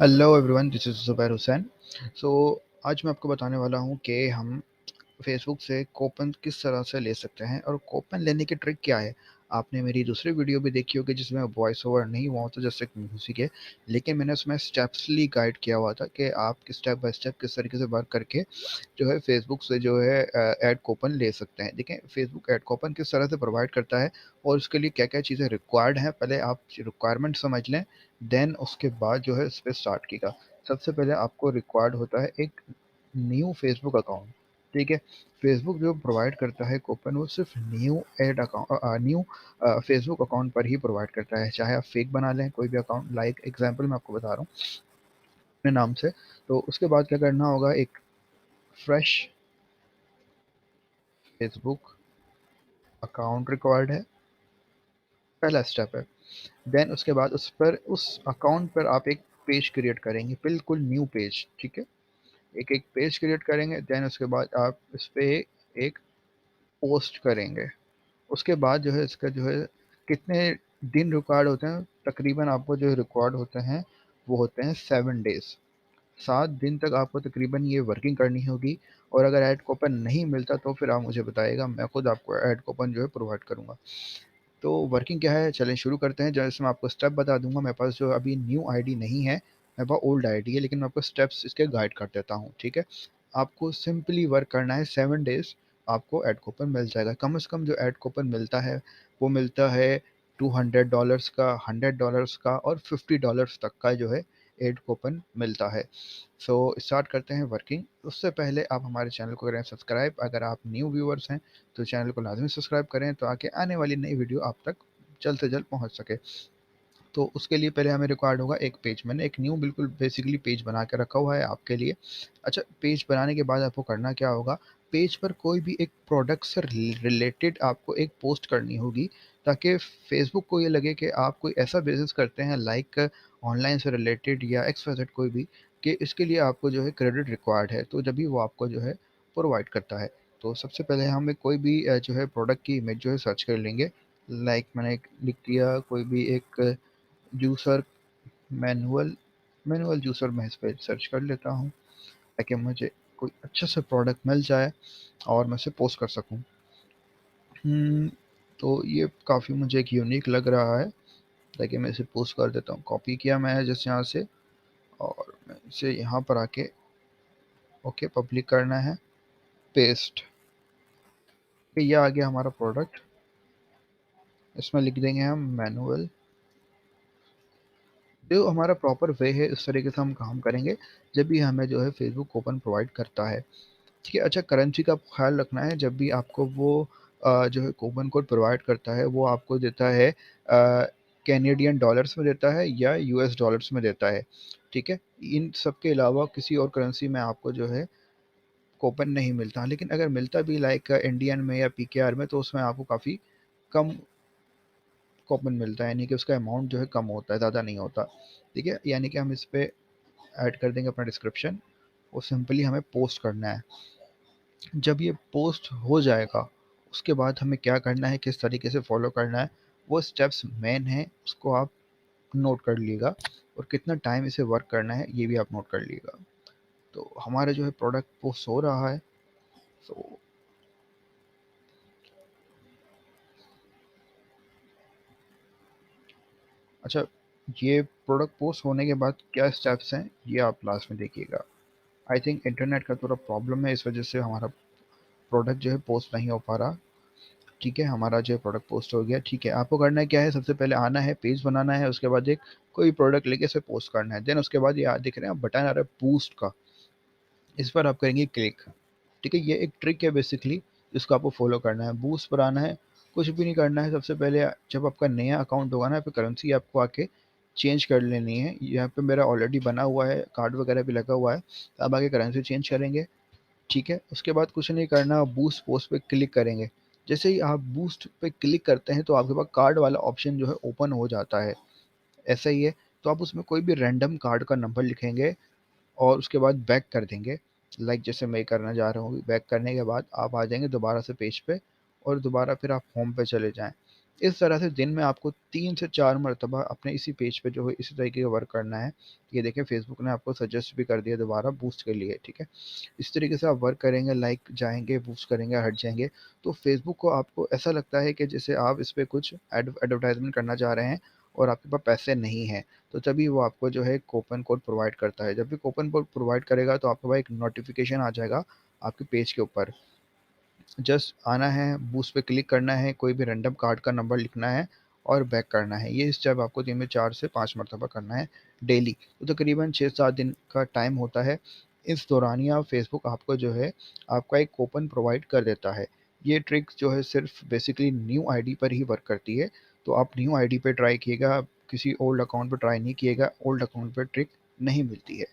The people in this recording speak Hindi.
Hello everyone, this is Zubair Hussain. So आज मैं आपको बताने वाला हूँ कि हम फेसबुक से कूपन किस तरह से ले सकते हैं और कूपन लेने की ट्रिक क्या है। आपने मेरी दूसरी वीडियो भी देखी होगी जिसमें वॉइस ओवर नहीं हुआ होता, जैसे म्यूजिक है, लेकिन मैंने उसमें स्टेप्सली गाइड किया हुआ था कि आप स्टेप बाय स्टेप किस तरीके से वर्क करके जो है फेसबुक से जो है ऐड कूपन ले सकते हैं। देखें, फेसबुक ऐड कूपन किस तरह से प्रोवाइड करता है और उसके लिए क्या क्या चीज़ें रिक्वायर्ड हैं, पहले आप रिक्वायरमेंट समझ लें, देन उसके बाद जो है इस पर स्टार्ट कीजिएगा। सबसे पहले आपको रिक्वायर्ड होता है एक न्यू फेसबुक अकाउंट। ठीक है, फेसबुक जो प्रोवाइड करता है कूपन वो सिर्फ न्यू फेसबुक अकाउंट पर ही प्रोवाइड करता है, चाहे आप फेक बना लें कोई भी अकाउंट। लाइक एग्जांपल मैं आपको बता रहा हूँ अपने नाम से। तो उसके बाद क्या करना होगा, एक फ्रेश फेसबुक अकाउंट रिक्वायर्ड है, पहला स्टेप है। देन उसके बाद उस अकाउंट पर आप एक पेज क्रिएट करेंगे, बिल्कुल न्यू पेज। ठीक है, एक एक पेज क्रिएट करेंगे। देन उसके बाद आप इस पे एक पोस्ट करेंगे। उसके बाद जो है इसका जो है कितने दिन रिकॉर्ड होते हैं, तकरीबन आपको जो रिकॉर्ड होते हैं वो होते हैं 7 डेज। 7 दिन तक आपको तकरीबन ये वर्किंग करनी होगी। और अगर ऐड कूपन नहीं मिलता तो फिर आप मुझे बताइएगा, मैं खुद आपको ऐड कूपन जो है प्रोवाइड करूँगा। तो वर्किंग क्या है, चलें शुरू करते हैं। जैसे मैं आपको स्टेप बता दूंगा, मेरे पास जो अभी न्यू आईडी नहीं है, मेरे पास ओल्ड आईडी है, लेकिन मैं आपको स्टेप्स इसके गाइड कर देता हूँ। ठीक है, आपको सिंपली वर्क करना है, 7 डेज आपको ऐड कूपन मिल जाएगा। कम से कम जो ऐड कूपन मिलता है वो मिलता है $200 का, $100 का और $50 तक का जो है ऐड कूपन मिलता है। सो स्टार्ट करते हैं वर्किंग। उससे पहले आप हमारे चैनल को करें सब्सक्राइब। अगर आप न्यू व्यूअर्स हैं तो चैनल को लाजमी सब्सक्राइब करें, तो आगे आने वाली नई वीडियो आप तक जल्द से जल्द पहुंच सके। तो उसके लिए पहले हमें रिक्वायर्ड होगा एक पेज। मैंने एक न्यू बिल्कुल बेसिकली पेज बना के रखा हुआ है आपके लिए। अच्छा, पेज बनाने के बाद आपको करना क्या होगा, पेज पर कोई भी एक प्रोडक्ट से रिलेटेड आपको एक पोस्ट करनी होगी, ताकि फेसबुक को ये लगे कि आप कोई ऐसा बिजनेस करते हैं, लाइक ऑनलाइन से रिलेटेड या एक्स कोई भी, कि इसके लिए आपको जो है क्रेडिट रिक्वायर्ड है, तो जब भी वो आपको जो है प्रोवाइड करता है। तो सबसे पहले हमें कोई भी जो है प्रोडक्ट की इमेज जो है सर्च कर लेंगे। लाइक मैंने लिख दिया कोई भी एक जूसर, मैनुअल मैनुअल जूसर मैं इस पे सर्च कर लेता हूँ, ताकि मुझे कोई अच्छा सा प्रोडक्ट मिल जाए और मैं इसे पोस्ट कर सकूँ। तो ये काफ़ी मुझे एक यूनिक लग रहा है, ताकि मैं इसे पोस्ट कर देता हूँ। कॉपी किया मैं जैसे यहाँ से, और मैं इसे यहाँ पर आके ओके पब्लिक करना है, पेस्ट। ये आ गया हमारा प्रोडक्ट। इसमें लिख देंगे हम मैनुअल। जो हमारा प्रॉपर वे है, इस तरीके से हम काम करेंगे जब भी हमें जो है फेसबुक कूपन प्रोवाइड करता है। ठीक है, अच्छा, करेंसी का आपको ख्याल रखना है। जब भी आपको वो जो है कूपन कोड प्रोवाइड करता है, वो आपको देता है कैनेडियन डॉलर्स में देता है या यूएस डॉलर्स में देता है। ठीक है, इन सब के अलावा किसी और करेंसी में आपको जो है कूपन नहीं मिलता। लेकिन अगर मिलता भी लाइक इंडियन में या पीकेआर में, तो उसमें आपको काफ़ी कम कूपन मिलता है, यानी कि उसका अमाउंट जो है कम होता है, ज़्यादा नहीं होता। ठीक है, यानी कि हम इस पे ऐड कर देंगे अपना डिस्क्रिप्शन, वो सिंपली हमें पोस्ट करना है। जब ये पोस्ट हो जाएगा, उसके बाद हमें क्या करना है, किस तरीके से फॉलो करना है, वो स्टेप्स मेन है, उसको आप नोट कर लीजिएगा। और कितना टाइम इसे वर्क करना है ये भी आप नोट कर लीजिएगा। तो हमारा जो है प्रोडक्ट पोस्ट हो रहा है। सो अच्छा, ये प्रोडक्ट पोस्ट होने के बाद क्या स्टेप्स हैं ये आप लास्ट में देखिएगा। आई थिंक इंटरनेट का थोड़ा प्रॉब्लम है, इस वजह से हमारा प्रोडक्ट जो है पोस्ट नहीं हो पा रहा। ठीक है, हमारा जो है प्रोडक्ट पोस्ट हो गया। ठीक है, आपको करना क्या है, सबसे पहले आना है, पेज बनाना है, उसके बाद एक कोई प्रोडक्ट लेके इसे पोस्ट करना है। देन उसके बाद ये दिख रहे हैं बटन आ रहा है बूस्ट का, इस पर आप करेंगे क्लिक। ठीक है, ये एक ट्रिक है बेसिकली, जिसको आपको फॉलो करना है। बूस्ट पर आना है, कुछ भी नहीं करना है। सबसे पहले जब आपका नया अकाउंट होगा ना, यहाँ पे करेंसी आपको आके चेंज कर लेनी है। यहाँ पे मेरा ऑलरेडी बना हुआ है, कार्ड वगैरह भी लगा हुआ है, तो आप आगे करेंसी चेंज करेंगे। ठीक है, उसके बाद कुछ नहीं करना, बूस्ट पोस्ट पे क्लिक करेंगे। जैसे ही आप बूस्ट पे क्लिक करते हैं तो आपके पास कार्ड वाला ऑप्शन जो है ओपन हो जाता है। ऐसा ही है, तो आप उसमें कोई भी रैंडम कार्ड का नंबर लिखेंगे और उसके बाद बैक कर देंगे। लाइक जैसे मैं करना जा रहा हूँ, बैक करने के बाद आप आ जाएंगे दोबारा से पेज पे, और दोबारा फिर आप होम पे चले जाएं। इस तरह से दिन में आपको 3 से 4 मरतबा अपने इसी पेज पे जो है इसी तरीके का वर्क करना है। ये देखें फेसबुक ने आपको सजेस्ट भी कर दिया दोबारा बूस्ट के लिए, ठीक है? इस तरीके से आप वर्क करेंगे, लाइक जाएँगे, बूस्ट करेंगे, हट जाएँगे, तो फेसबुक को आपको ऐसा लगता है कि जैसे आप इस पे कुछ एडवर्टाइज़मेंट करना चाह रहे हैं और आपके पास पैसे नहीं हैं, तो तभी वो आपको जो है एक कूपन कोड प्रोवाइड करता है। जब भी कूपन कोड प्रोवाइड करेगा तो आपके पास एक नोटिफ़िकेशन आ जाएगा आपके पेज के ऊपर। जस्ट आना है, बूस्ट पे क्लिक करना है, कोई भी रैंडम कार्ड का नंबर लिखना है और बैक करना है। ये स्टेप आपको दिन में 4 से 5 मरतबा करना है डेली। तो तकरीबन 6-7 दिन का टाइम होता है। इस दौरानिया फ़ेसबुक आपको जो है आपका एक कूपन प्रोवाइड कर देता है। ये ट्रिक जो है सिर्फ़ बेसिकली न्यू आईडी पर ही वर्क करती है। तो आप न्यू आईडी पे ट्राई कीजिएगा, किसी ओल्ड अकाउंट पे ट्राई नहीं किएगा, ओल्ड अकाउंट पे ट्रिक नहीं मिलती है।